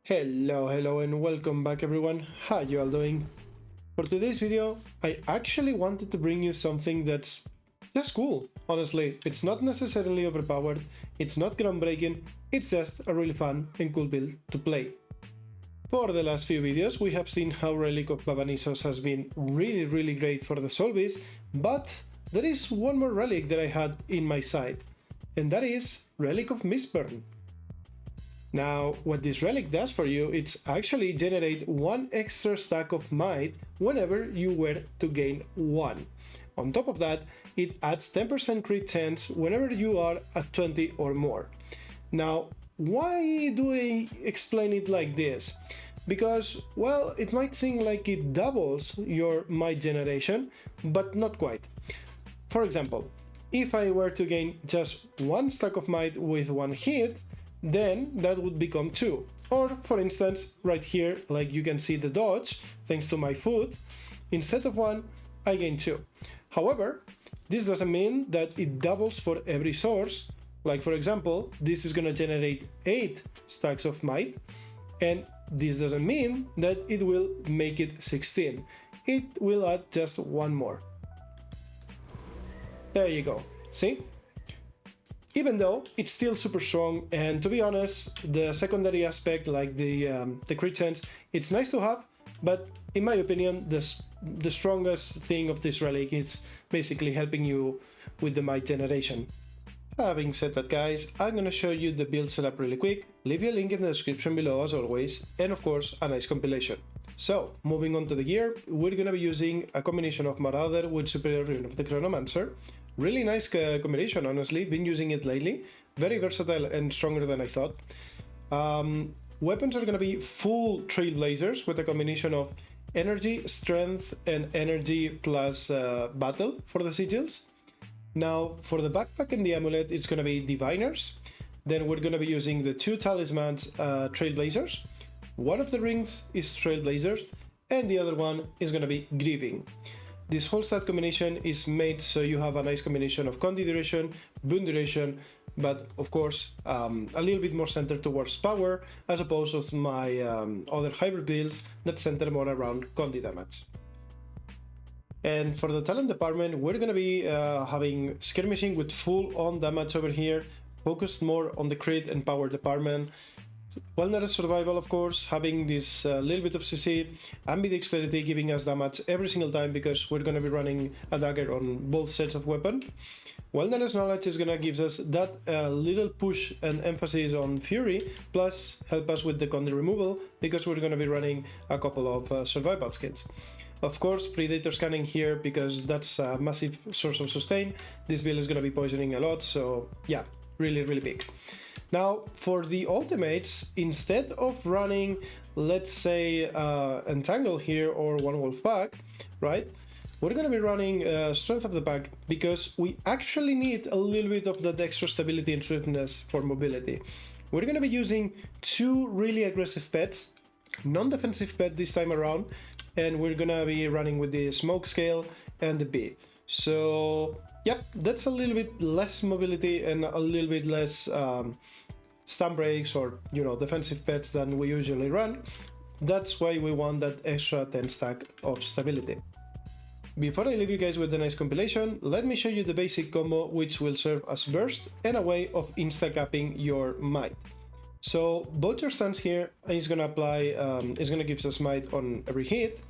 Hello and welcome back everyone, how you all doing? For today's video, I actually wanted to bring you something that's just cool. Honestly, it's not necessarily overpowered, it's not groundbreaking, it's just a really fun and cool build to play. For the last few videos, we have seen how Relic of Mistburn has been really great for the Soulbeast, but there is one more relic that I had in my sight, and that is Relic of Mistburn. Now, what this relic does for you, it's actually generate one extra stack of might whenever you were to gain one. On top of that, it adds 10% crit chance whenever you are at 20 or more. Now, why do I explain it like this? Because, well, it might seem like it doubles your might generation, but not quite. For example, if I were to gain just one stack of might with one hit, then that would become 2. Or, for instance, right here, like you can see the dodge, thanks to my foot, instead of 1, I gain 2. However, this doesn't mean that it doubles for every source. Like, for example, this is gonna generate 8 stacks of might, and this doesn't mean that it will make it 16. It will add just one more. There you go, see? Even though it's still super strong, and to be honest, the secondary aspect, like the crit chance, it's nice to have, but in my opinion, the strongest thing of this relic is basically helping you with the might generation. Having said that, guys, I'm gonna show you the build setup really quick, leave you a link in the description below as always, and of course a nice compilation. So, moving on to the gear, we're gonna be using a combination of Marauder with Superior Rune of the Chronomancer. Really nice combination, honestly, been using it lately, very versatile and stronger than I thought. Weapons are gonna be full Trailblazers with a combination of energy, strength, and energy plus battle for the sigils. Now, for the backpack and the amulet, it's gonna be Diviners. Then we're gonna be using the 2 talismans, Trailblazers. One of the rings is Trailblazers, and the other one is gonna be Grieving. This whole stat combination is made so you have a nice combination of Condi duration, boon duration, but of course a little bit more centered towards power as opposed to my other hybrid builds that center more around Condi damage. And for the talent department, we're gonna be having skirmishing with full on damage over here, focused more on the crit and power department. Wellness survival, of course, having this little bit of CC, ambidexterity giving us damage every single time because we're gonna be running a dagger on both sets of weapon. Wellness knowledge is gonna give us that little push and emphasis on fury, plus help us with the Condi removal because we're gonna be running a couple of survival skills. Of course, predator scanning here because that's a massive source of sustain. This build is gonna be poisoning a lot, so yeah, really big. Now, for the ultimates, instead of running, let's say, Entangle here or One Wolf Pack, right? We're gonna be running Strength of the Pack because we actually need a little bit of that extra stability and swiftness for mobility. We're gonna be using 2 really aggressive pets, non-defensive pet this time around, and we're gonna be running with the Smoke Scale and the Bee. So, yep, that's a little bit less mobility and a little bit less stun breaks or, you know, defensive pets than we usually run. That's why we want that extra 10 stack of stability. Before I leave you guys with the nice compilation, let me show you the basic combo which will serve as burst and a way of insta-capping your might. So, Vulture Stance here is gonna apply, is gonna give us might on every hit.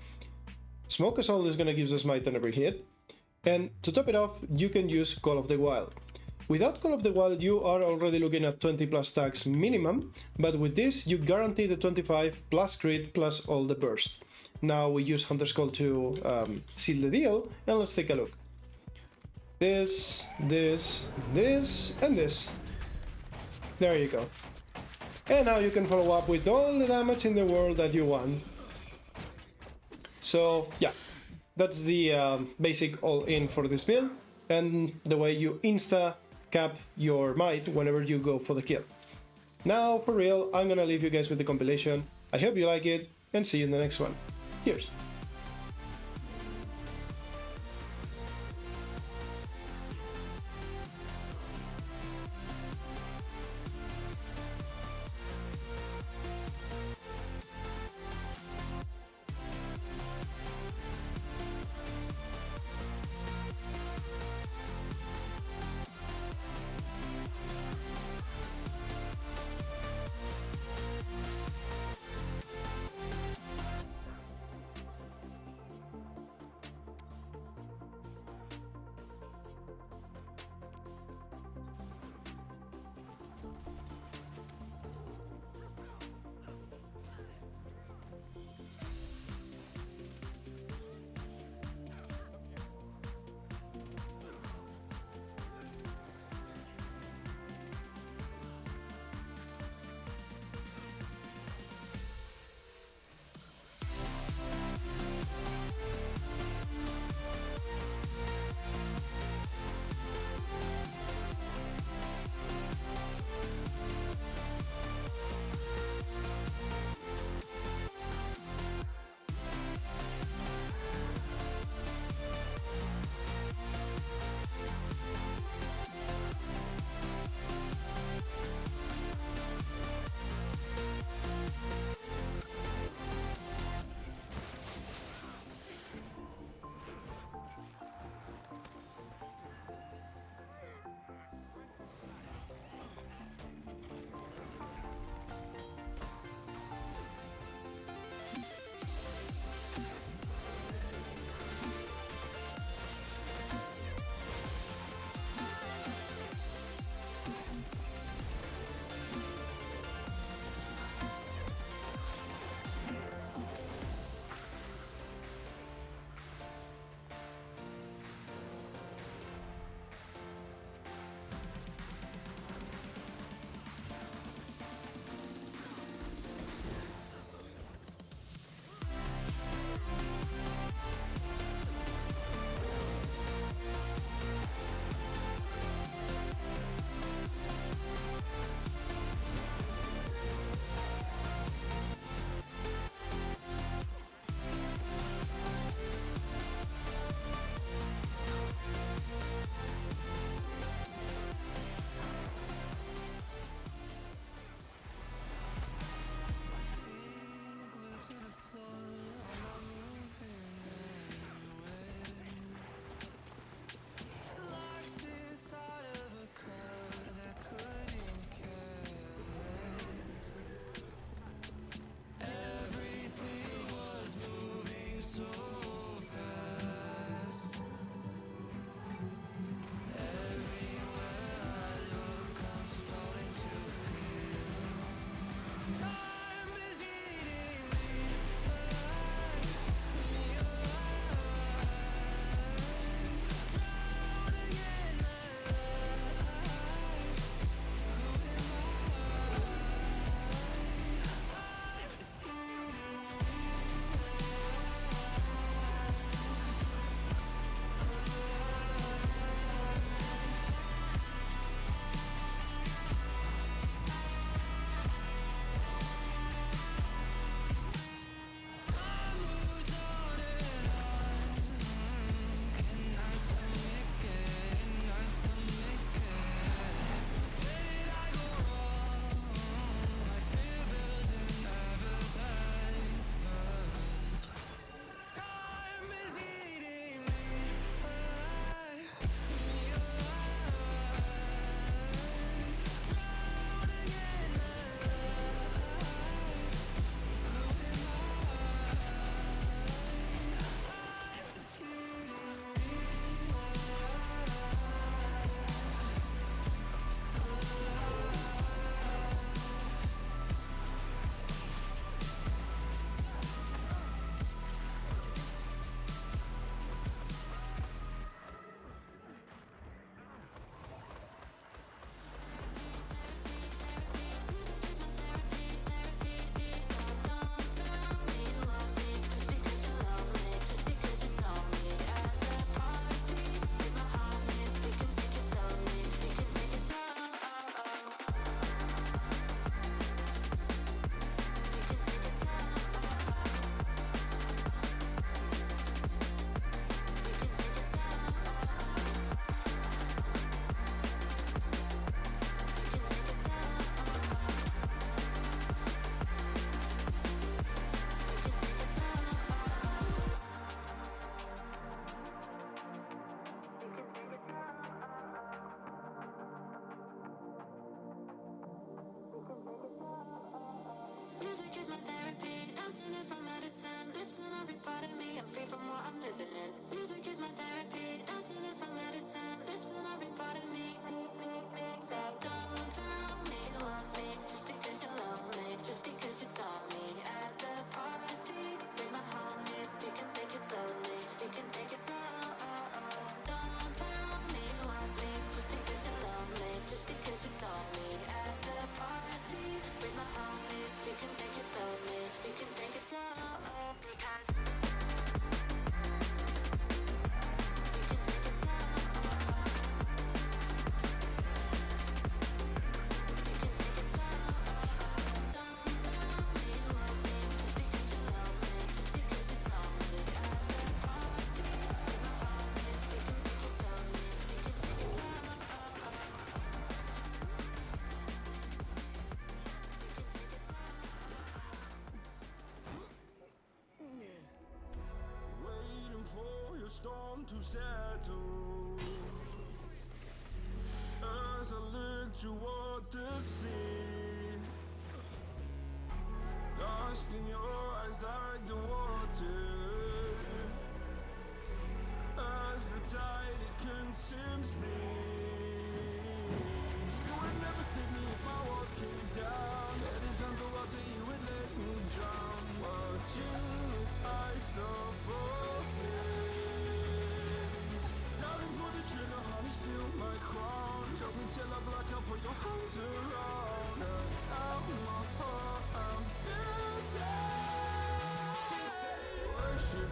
Smoke Assault is gonna give us might on every hit. And to top it off, you can use Call of the Wild. Without Call of the Wild, you are already looking at 20 plus stacks minimum, but with this, you guarantee the 25 plus crit plus all the burst. Now we use Hunter's Call to seal the deal, and let's take a look. This, and this. There you go. And now you can follow up with all the damage in the world that you want. So, yeah. That's the basic all-in for this build, and the way you insta-cap your might whenever you go for the kill. Now, for real, I'm gonna leave you guys with the compilation. I hope you like it, and see you in the next one. Cheers! Dancing is my medicine, lifting every part of me. I'm free from what I'm living in. Music is my therapy. Dancing is my medicine, lifting every part of me. So don't tell me you want me just because you love me, just because you saw me at the party. Bring my homies, we can take it slowly, we can take it slow. Don't tell me you want me just because you love me, just because you saw me at the party. Bring my homies, we can take it slowly, we can take it slow. Because we can take it slow. We can take it slow. Don't tell me you want me just because you love me, just because you saw me at the party. Bring my homies, we can take it slowly, we can take it slow. Waiting for your storm to settle as I look toward the sea. Lost in your eyes like the water, as the tide it consumes me. You would never save me if my walls came down. Head is underwater, you would let me drown. Watching as I suffocate. Darling, pull the trigger, honey, steal my crown. Choke me till I black out, put your hands around. Cut out my heart, I'm guilty. She said, worship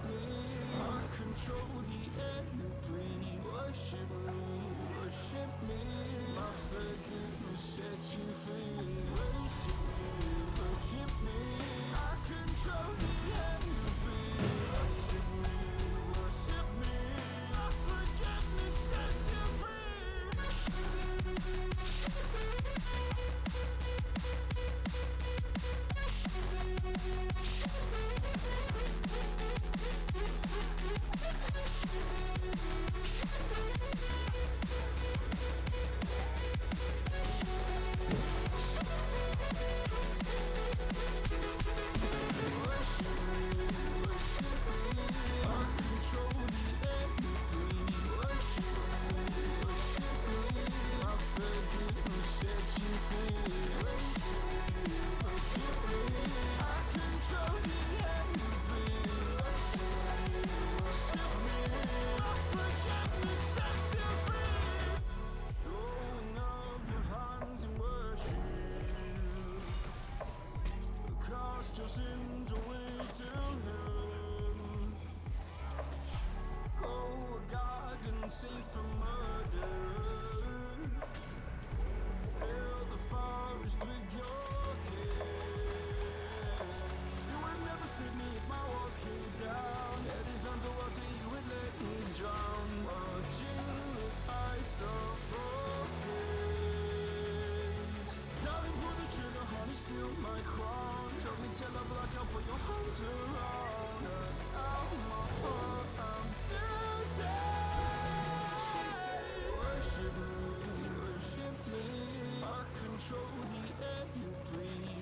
me. I control the air you breathe. Worship me. My forgiveness sets you free. Worship me. I control the air you breathe. Worship me. My forgiveness sets you free. Throwing up your hands in worship, cast your sins away to Him. Go a garden safe from murder. Fill the forest with your care. You would never save me if my walls came down. Head is underwater, you would let me drown. Watching as I suffocate. Darling, pull the trigger, honey, steal my crown. Choke me till I black out, put your hands around. Cut out my heart, I'm guilty. She said, worship me. I control the air you breathe.